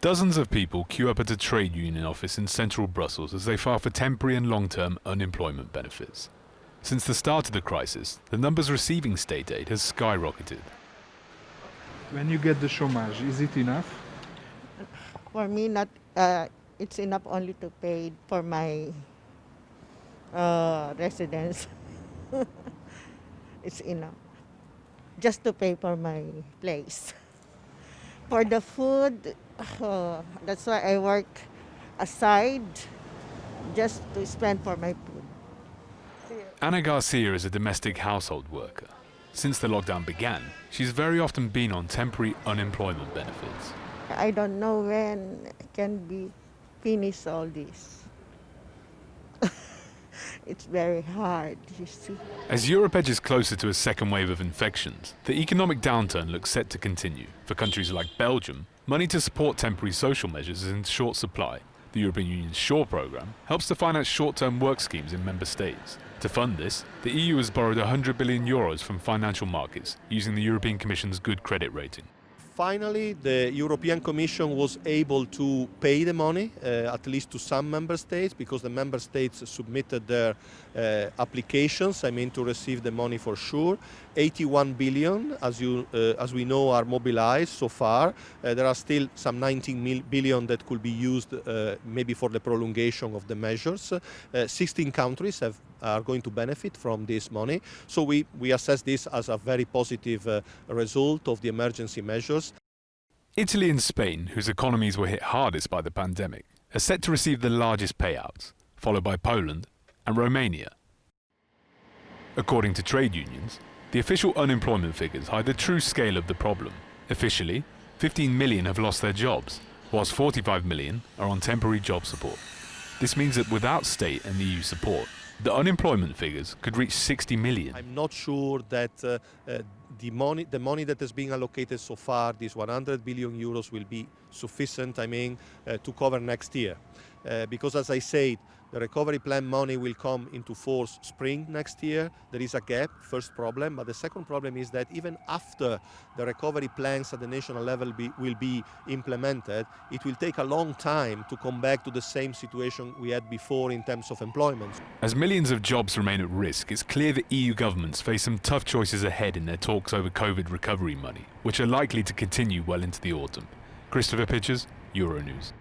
Dozens of people queue up at a trade union office in central Brussels as they file for temporary and long-term unemployment benefits. Since the start of the crisis, the numbers receiving state aid has skyrocketed. When you get the chômage, is it enough? For me, not. It's enough only to pay for my residence. It's enough. Just to pay for my place. For the food, that's why I work aside just to spend for my food. Ana Garcia is a domestic household worker. Since the lockdown began, she's very often been on temporary unemployment benefits. I don't know when can be finished all this. It's very hard, you see. As Europe edges closer to a second wave of infections, the economic downturn looks set to continue. For countries like Belgium, money to support temporary social measures is in short supply. The European Union's SURE programme helps to finance short-term work schemes in member states. To fund this, the EU has borrowed €100 billion from financial markets using the European Commission's good credit rating. Finally, the European Commission was able to pay the money, at least to some member states, because the member states submitted their applications, to receive the money for sure. 81 billion, as we know, are mobilized so far. There are still some 19 billion that could be used maybe for the prolongation of the measures. 16 countries are going to benefit from this money. So we assess this as a very positive result of the emergency measures. Italy and Spain, whose economies were hit hardest by the pandemic, are set to receive the largest payouts, followed by Poland and Romania. According to trade unions, the official unemployment figures hide the true scale of the problem. Officially, 15 million have lost their jobs, whilst 45 million are on temporary job support. This means that without state and EU support, the unemployment figures could reach 60 million. I'm not sure that the money that has been allocated so far, these 100 billion euros, will be sufficient, to cover next year. Because as I said, the recovery plan money will come into force spring next year. There is a gap, first problem. But the second problem is that even after the recovery plans at the national level will be implemented, it will take a long time to come back to the same situation we had before in terms of employment. As millions of jobs remain at risk, it's clear that EU governments face some tough choices ahead in their talks over COVID recovery money, which are likely to continue well into the autumn. Christopher Pitchers, Euronews.